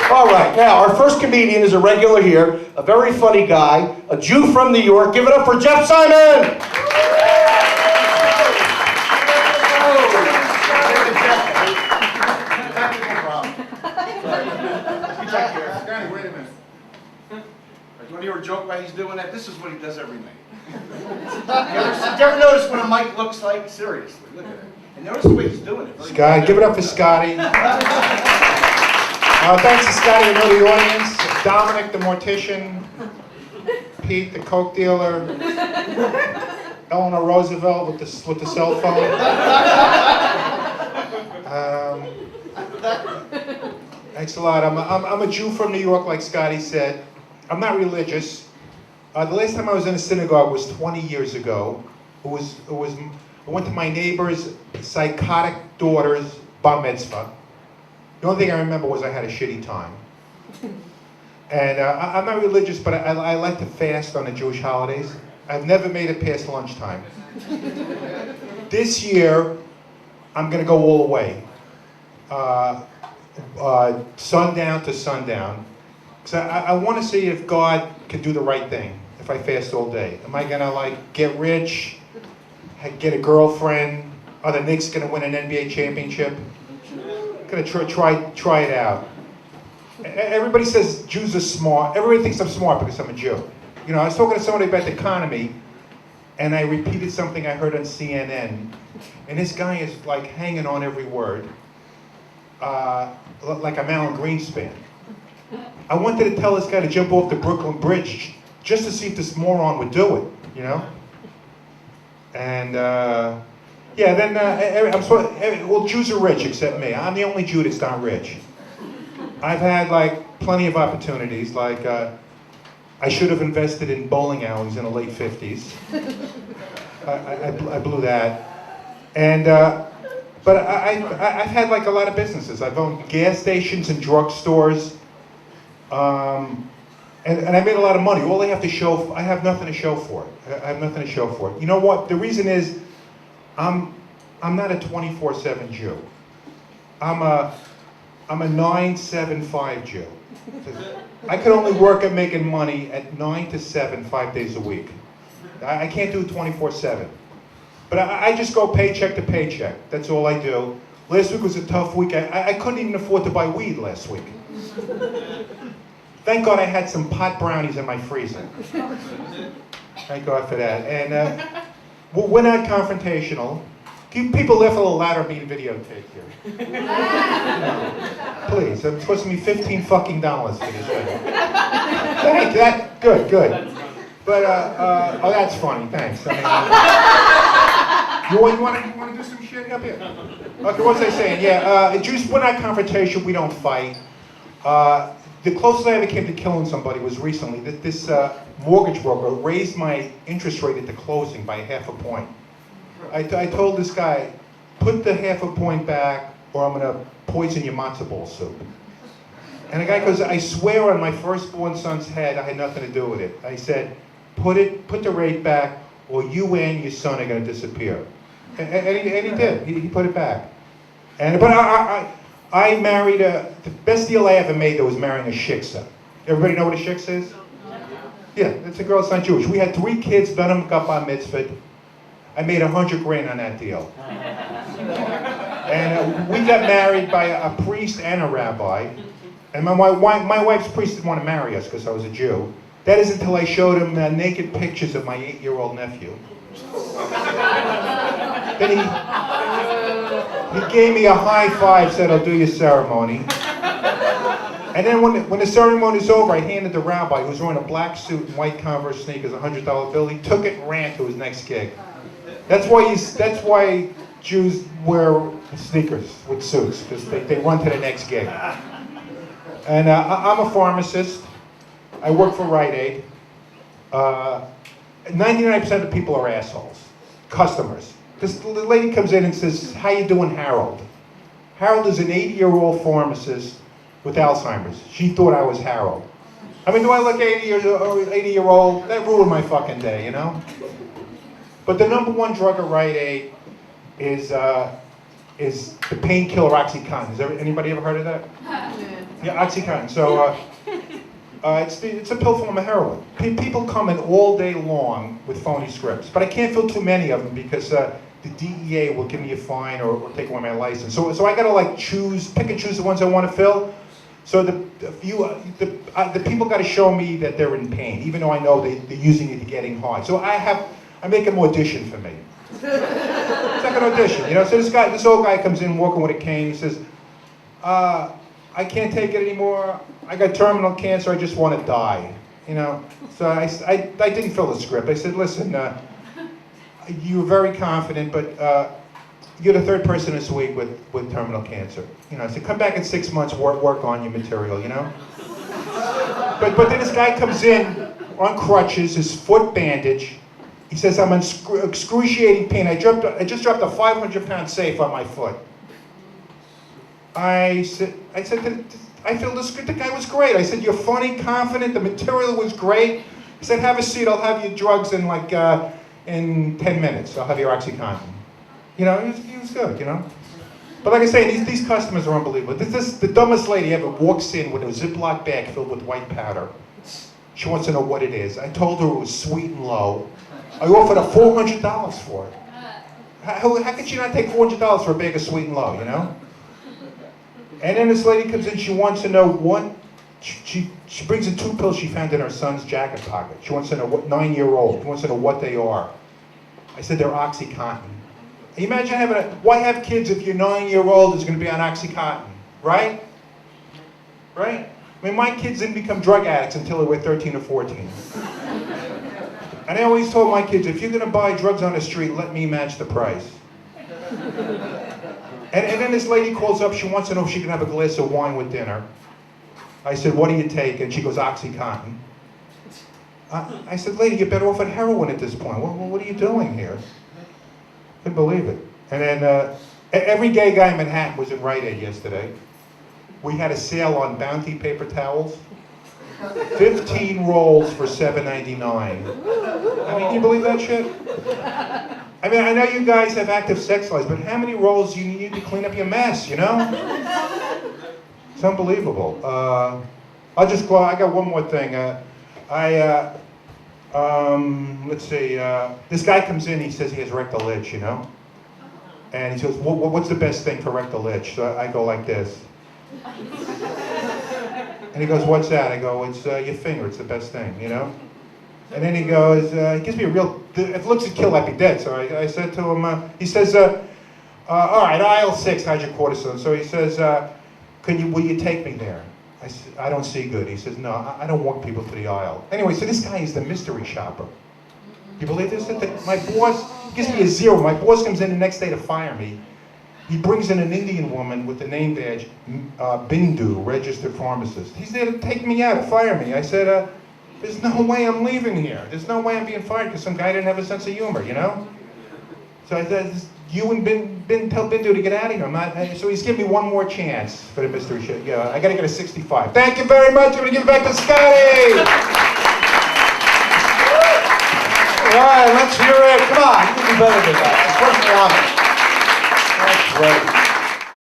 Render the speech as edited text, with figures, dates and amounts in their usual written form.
All right, now our first comedian is a regular here, a very funny guy, a Jew from New York. Give it up for Jeff Simon! Danny, wait a minute. Do you want to hear a joke why he's doing that? This is what he does every night. You ever notice what a mic looks like? Seriously, look at it. And notice the way he's doing it. Scotty, give it up for Scotty. Thanks to Scotty, the the audience. Dominic, the mortician. Pete, the coke dealer. Eleanor Roosevelt with the cell phone. Thanks a lot. I'm a Jew from New York, like Scotty said. I'm not religious. The last time I was in a synagogue was 20 years ago. I went to my neighbor's psychotic daughter's bar mitzvah. The only thing I remember was I had a shitty time. And I'm not religious, but I like to fast on the Jewish holidays. I've never made it past lunchtime. This year, I'm going to go all the way. Sundown to sundown. Because I want to see if God can do the right thing if I fast all day. Am I going to get rich, get a girlfriend? Are the Knicks going to win an NBA championship? Going to try it out. Everybody says Jews are smart. Everybody thinks I'm smart because I'm a Jew. You know, I was talking to somebody about the economy, and I repeated something I heard on CNN, and this guy is hanging on every word, like I'm Alan Greenspan. I wanted to tell this guy to jump off the Brooklyn Bridge just to see if this moron would do it, you know? And well, Jews are rich except me. I'm the only Jew that's not rich. I've had plenty of opportunities. I should have invested in bowling alleys in the late 50s. I blew that. And but I've had a lot of businesses. I've owned gas stations and drugstores. And I made a lot of money. All I have to show, I have nothing to show for it. I have nothing to show for it. You know what? The reason is, I'm not a 24/7 Jew. I'm a 9-7-5 Jew. I could only work at making money at 9 to 7, 5 days a week. I can't do it 24/7. But I just go paycheck to paycheck. That's all I do. Last week was a tough week. I couldn't even afford to buy weed last week. Thank God I had some pot brownies in my freezer. Thank God for that. And we're not confrontational. People laugh a little louder being videotaped here. Please, it's supposed to be $15 fucking for this show. Thank you. Good. But oh, that's funny. Thanks. You want to do some shit up here? Okay, what was I saying? Yeah, Jews, we're not confrontational. We don't fight. The closest I ever came to killing somebody was recently. This mortgage broker raised my interest rate at the closing by 0.5 point. I told this guy, put the 0.5 point back, or I'm going to poison your matzo ball soup. And the guy goes, I swear on my firstborn son's head, I had nothing to do with it. I said, put the rate back, or you and your son are going to disappear. And he did. He put it back. But I married the best deal I ever made was marrying a shiksa. Everybody know what a shiksa is? Yeah, it's a girl that's not Jewish. We had 3 kids, none of them got bar mitzvah. I made $100,000 on that deal. And we got married by a priest and a rabbi. And my wife's priest didn't want to marry us because I was a Jew. That is until I showed him naked pictures of my 8-year-old nephew. Then he gave me a high five, said, I'll do your ceremony. And then when the ceremony's over, I handed the rabbi, who was wearing a black suit and white Converse sneakers, a $100 bill. He took it and ran to his next gig. That's why Jews wear sneakers with suits, because they run to the next gig. And I'm a pharmacist. I work for Rite Aid. 99% of people are assholes, customers. This lady comes in and says, how you doing, Harold? Harold is an 80-year-old pharmacist with Alzheimer's. She thought I was Harold. I mean, do I look 80-year-old? That ruined my fucking day, you know? But the number one drug at Rite Aid is the painkiller OxyContin. Has anybody ever heard of that? Yeah, OxyContin. So it's a pill form of heroin. People come in all day long with phony scripts, but I can't fill too many of them because the DEA will give me a fine or take away my license. So I gotta like pick and choose the ones I want to fill. So the people got to show me that they're in pain, even though I know they're using it to getting high. So I make them audition for me. It's like an audition, you know. So this old guy comes in walking with a cane. He says, "I can't take it anymore. I got terminal cancer. I just want to die." You know. So I didn't fill the script. I said, "Listen, you were very confident, but you're the third person this week with terminal cancer. You know, I said, come back in 6 months, work on your material, you know?" But then this guy comes in on crutches, his foot bandaged. He says, "I'm in excruciating pain. I just dropped a 500-pound safe on my foot." I said, I feel this good. The guy was great. I said, "You're funny, confident. The material was great." He said, "Have a seat. I'll have your drugs in in 10 minutes. I'll have your OxyContin." You know, he was good, you know. But like I say, these customers are unbelievable. The dumbest lady ever walks in with a Ziploc bag filled with white powder. She wants to know what it is. I told her it was Sweet and Low. I offered her $400 for it. How could she not take $400 for a bag of Sweet and Low, you know? And then this lady comes in, she wants to know what, she brings in 2 pills she found in her son's jacket pocket. She wants to know what, 9-year-old, she wants to know what they are. I said, they're OxyContin. Imagine why have kids if your 9-year-old is going to be on OxyContin, right? Right? I mean, my kids didn't become drug addicts until they were 13 or 14. And I always told my kids, if you're going to buy drugs on the street, let me match the price. And then this lady calls up, she wants to know if she can have a glass of wine with dinner. I said, what do you take? And she goes, OxyContin. I said, lady, you're better off at heroin at this point. What are you doing here? Couldn't believe it. And then every gay guy in Manhattan was in Rite Aid yesterday. We had a sale on Bounty paper towels. 15 rolls for $7.99. I mean, can you believe that shit? I mean, I know you guys have active sex lives, but how many rolls do you need to clean up your mess, you know? It's unbelievable. I'll just go, I got one more thing. Let's see, this guy comes in, he says he has rectal itch, you know? And he says, what's the best thing for rectal itch? So I go like this. And he goes, what's that? I go, it's your finger, it's the best thing, you know? And then he goes, he gives me a real, if it looks to kill, I'd be dead. So I said to him, he says, all right, aisle 6, hydrocortisone. So he says, will you take me there? I said, I don't see good. He says, no, I don't walk people to the aisle. Anyway, so this guy is the mystery shopper. You believe this? My boss gives me a 0. My boss comes in the next day to fire me. He brings in an Indian woman with the name badge, Bindu, registered pharmacist. He's there to take me out, to fire me. I said, there's no way I'm leaving here. There's no way I'm being fired because some guy didn't have a sense of humor, you know? So I said, you and tell Bindu to get out of here. So he's giving me one more chance for the mystery shit. Yeah, I gotta get a 65. Thank you very much. I'm gonna give it back to Scotty. All right, let's hear it. Come on, you can do better than that. Personal honor. That's great.